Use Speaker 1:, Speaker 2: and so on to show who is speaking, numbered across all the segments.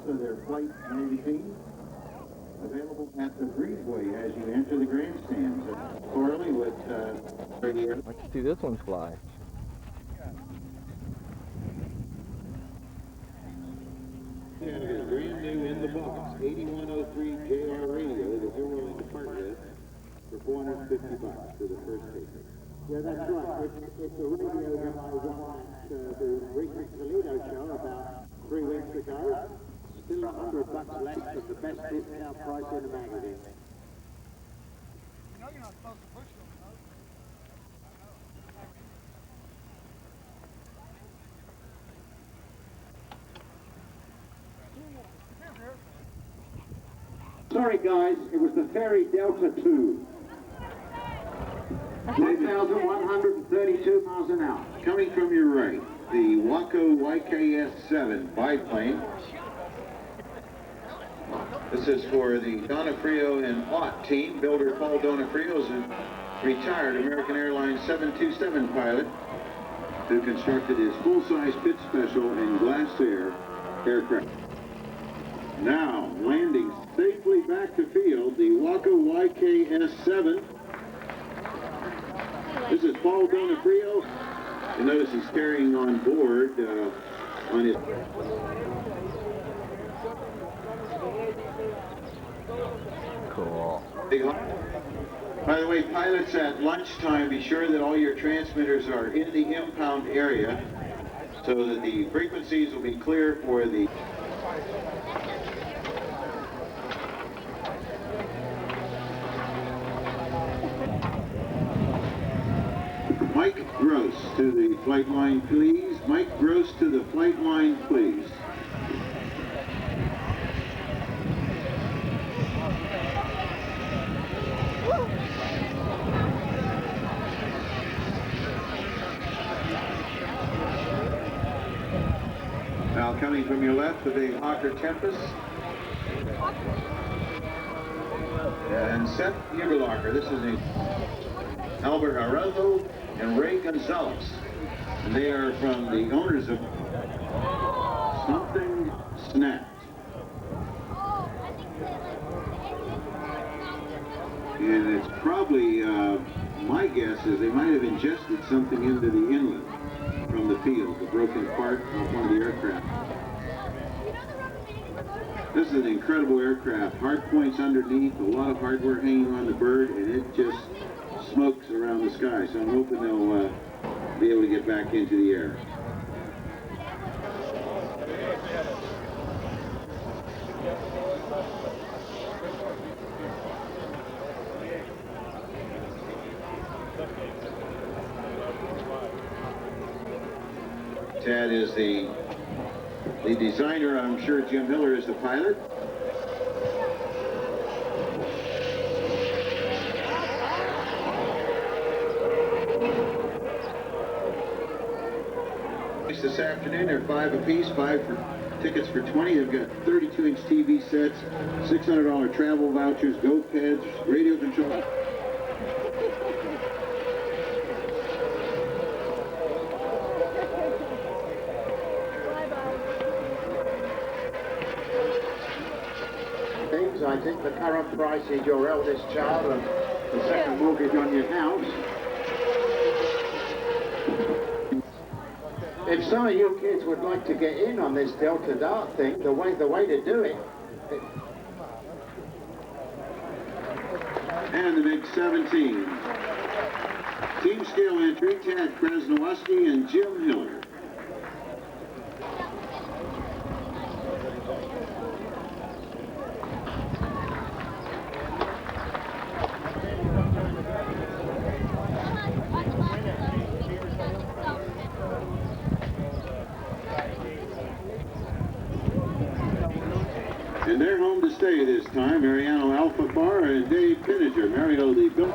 Speaker 1: also their flight magazine, available at the breezeway as you enter the grandstands. Corley with here.
Speaker 2: Let's see this one fly.
Speaker 1: And it is brand new in the box, 8103 JR radio that you're willing to part with for $450 for the first taker.
Speaker 3: Yeah, that's right. It's a radio that I won at the recent Toledo show about 3 weeks ago. Still $100 less than the best discount price in the magazine.
Speaker 4: You know you're not supposed to push them, though.
Speaker 3: Sorry guys, it was the Ferry Delta 2. 2,132 miles an hour.
Speaker 1: Coming from your right, the Waco YKS-7 biplane. This is for the Donofrio and Ott team. Builder Paul Donofrio is a retired American Airlines 727 pilot who constructed his full-size pit special and Glasair aircraft. Now, landing safely back to field, the Waco YKS-7. This is Paul Donofrio. You notice he's carrying on board on his...
Speaker 2: Cool.
Speaker 1: By the way, pilots, at lunchtime, be sure that all your transmitters are in the impound area so that the frequencies will be clear for the... Mike Gross to the flight line, please. Mike Gross to the flight line, please. Now coming from your left with a Hawker Tempest. And Seth Eberlocker. This is a Albert Araujo and Ray Gonzalez. And they are from the owners of Something Snapped. And it's probably, my guess is they might have ingested something into the inlet from the field, the broken part of one of the aircraft. This is an incredible aircraft. Hard points underneath, a lot of hardware hanging on the bird, and it just smokes around the sky. So I'm hoping they'll be able to get back into the air. Tad is the designer. I'm sure Jim Miller is the pilot. This afternoon, they're 5 apiece, 5 for tickets for 20. They've got 32-inch TV sets, $600 travel vouchers, go pads, radio control.
Speaker 3: I think the current price is your eldest child and the second mortgage on your house. If some of you kids would like to get in on this Delta Dart thing, the way to do it.
Speaker 1: And the big 17. Team scale entry, Tad Krasnowski and Jim Miller. And they're home to stay this time. Mariano Alphabar and Dave Pinniger. Mario the Bill.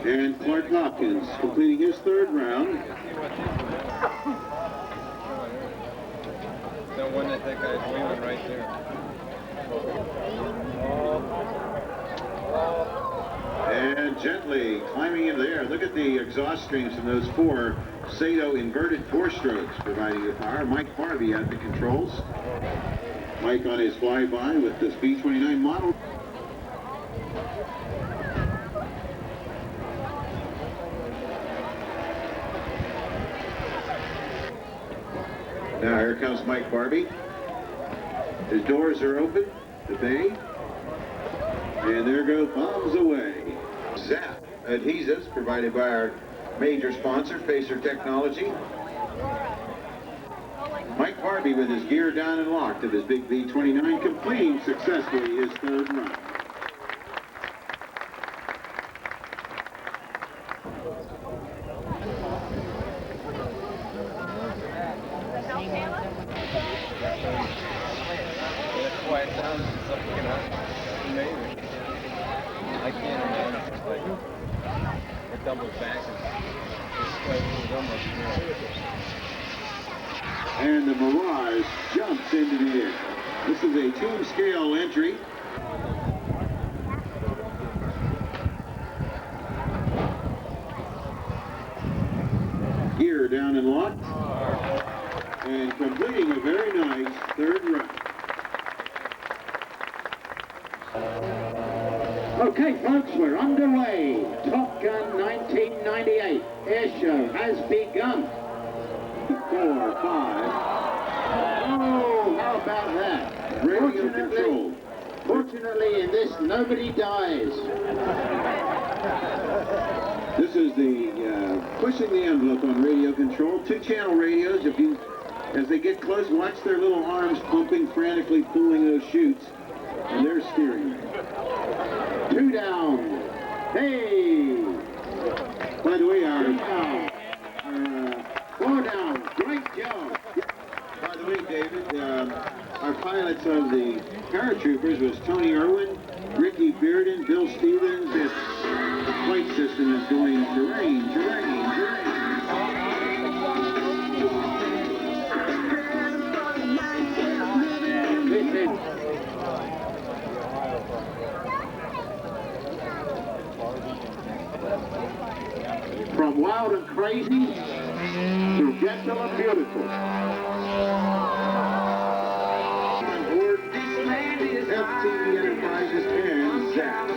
Speaker 1: And Clark Hopkins completing his third round.
Speaker 5: The one that guy's wheeling right there.
Speaker 1: And gently climbing into the air. Look at the exhaust streams from those four Sato inverted four-strokes providing the power. Mike Harvey at the controls. Mike on his flyby with this B-29 model. Now here comes Mike Barbie. His doors are open, the bay. And there go bombs away. Zap adhesives provided by our major sponsor, Pacer Technology. Mike Barbie with his gear down and locked of his big B-29, completing successfully his third run.
Speaker 5: I can't imagine. It's like it doubles back and almost
Speaker 1: And the Mirage jumps into the air. This is a team scale entry. Gear down and locked. And completing a very nice third run.
Speaker 3: Okay, folks, we're underway. Top Gun 1998 air show has begun.
Speaker 1: 4, 5.
Speaker 3: Oh, how about that?
Speaker 1: Radio control.
Speaker 3: Fortunately, in this, nobody dies.
Speaker 1: This is the pushing the envelope on radio control. 2-channel radios. If you, as they get close, watch their little arms pumping, frantically pulling those chutes, and they're steering.
Speaker 3: 2 down. Hey!
Speaker 1: By the way,
Speaker 3: 2 down. 4 down. Great job.
Speaker 1: by the way, David, our pilots of the paratroopers was Tony Irwin, Ricky Bearden, Bill Stevens. The flight system is going terrain, terrain, terrain.
Speaker 3: From wild and crazy to gentle and beautiful.
Speaker 1: On board FTV Enterprises and Zap.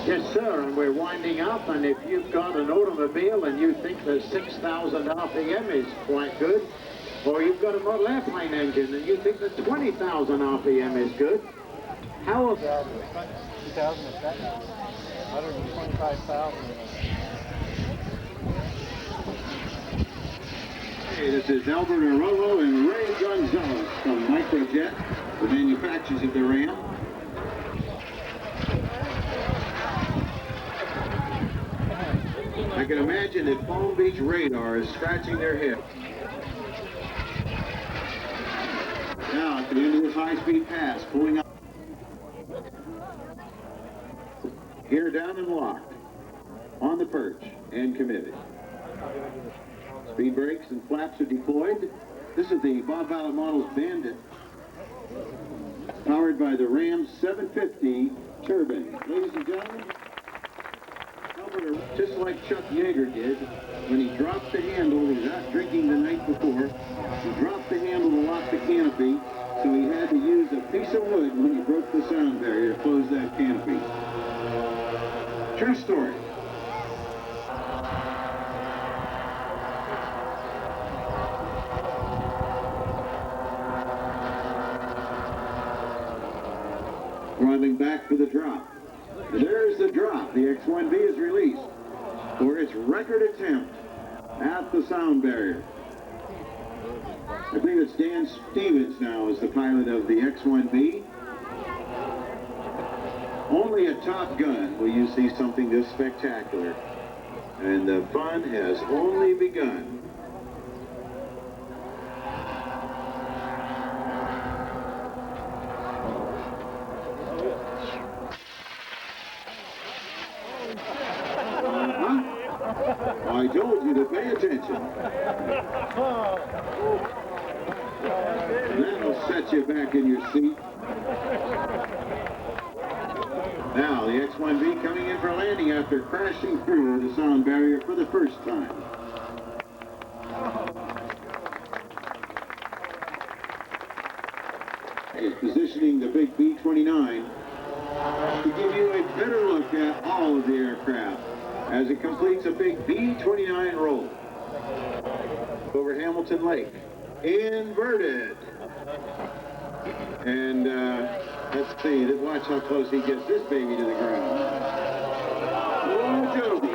Speaker 3: Yes, sir, and we're winding up, and if you've got an automobile and you think the 6,000 RPM is quite good, or you've got a model airplane engine and you think the 20,000 RPM is good, how about
Speaker 4: 2007, 125,000.
Speaker 1: Hey, this is Albert Arroyo and Ray Gonzalez from Microjet, the manufacturers of the Ram. I can imagine that Palm Beach radar is scratching their head. Now at the end of this high-speed pass, pulling up. Gear down and locked. On the perch and committed. Speed brakes and flaps are deployed. This is the Bob Valley Models Bandit, powered by the Ram 750 turbine. Ladies and gentlemen, just like Chuck Yeager did when he dropped the handle. He was out drinking the night before. He dropped the handle to lock the canopy, so he had to use a piece of wood when he broke the sound barrier to close that canopy. True story. Throttling back for the drop. There's the drop. The X-1B is released for its record attempt at the sound barrier. I believe it's Dan Stevens now is the pilot of the X-1B. Only at Top Gun will you see something this spectacular. And the fun has only begun. told you to pay attention. And that'll set you back in your seat. Now, the X-1V coming in for landing after crashing through the sound barrier for the first time. Is positioning the big B-29 to give you a better look at all of the aircraft as it completes a big B-29 roll over Hamilton Lake. Inverted. And let's see, watch how close he gets this baby to the ground. Oh, Joby.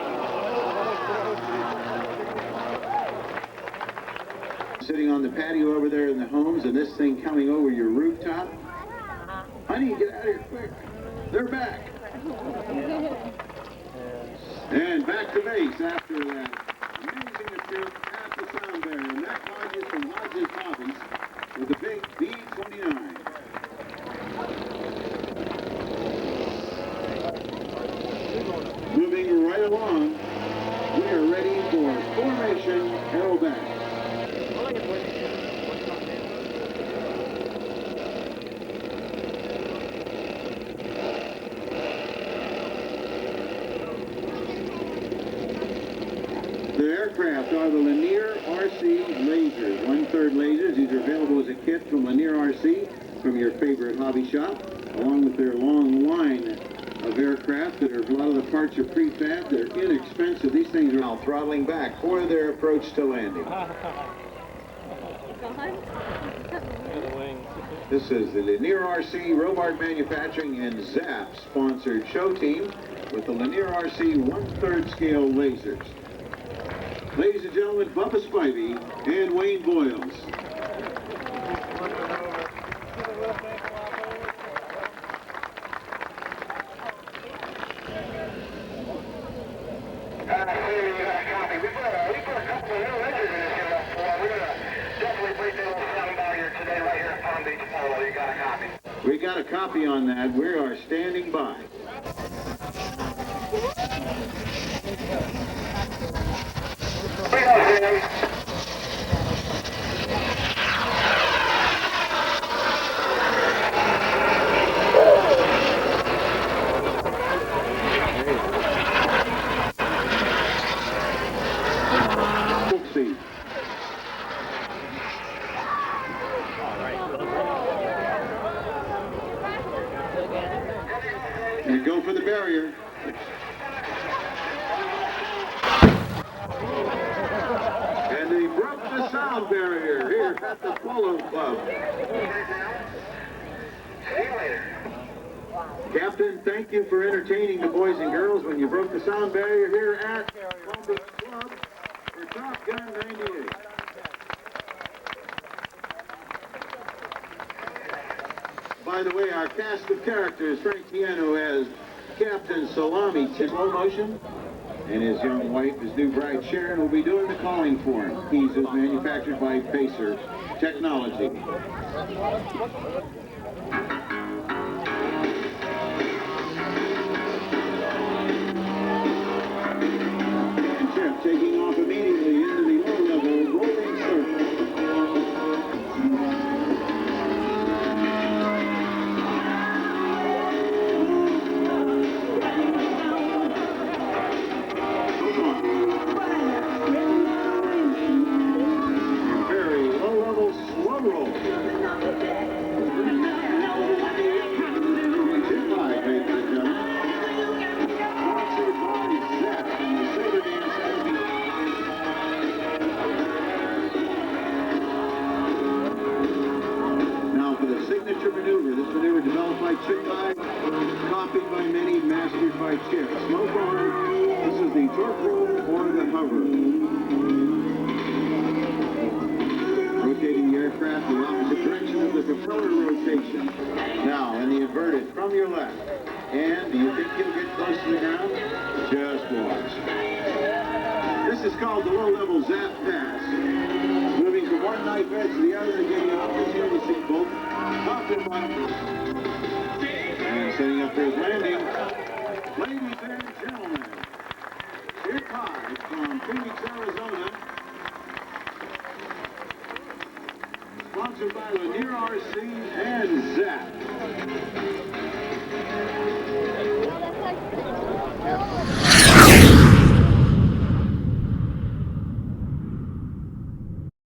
Speaker 1: Sitting on the patio over there in the homes, and this thing coming over your rooftop. Honey, get out of here quick. They're back. And back to base after that amazing attempt at the sound barrier. And that Hodges from Hodges Hobbies with the big B-29. Moving right along, we are ready for formation aerobatic. The aircraft are the Lanier RC lasers, 1/3 lasers. These are available as a kit from Lanier RC from your favorite hobby shop, along with their long line of aircraft that are, a lot of the parts are prefab. They're inexpensive. These things are now throttling back for their approach to landing. This is the Lanier RC, Robart Manufacturing, and ZAP sponsored show team with the Lanier RC 1/3 scale lasers. Ladies and gentlemen, Bubba Spivey and Wayne Boyles. We got a copy on that. We are standing by. And go for the barrier. And they broke the sound barrier here at the Polo Club. Captain, thank you for entertaining the boys and girls when you broke the sound barrier here at Palm Beach Club for Top Gun 98. By the way, our cast of characters, Frank Tiano as Captain Salami, slow motion, and his young wife, his new bride Sharon, will be doing the calling for him. He's manufactured by Pacer Technology. And Jeff taking off immediately into the low-level rolling circle. Maneuver developed by G.I, copied by many, mastered by Chip. Smoke arm, this is the torque roll or the hover. Rotating the aircraft the opposite direction of the propeller rotation. Now, in the inverted from your left. And do you think you'll get close to the ground? Just watch. This is called the low-level zap pass. Moving from one knife edge to the other, getting an opportunity to see both top and bottom. And setting up for his landing. Ladies and gentlemen, it's high from Phoenix, Mercy and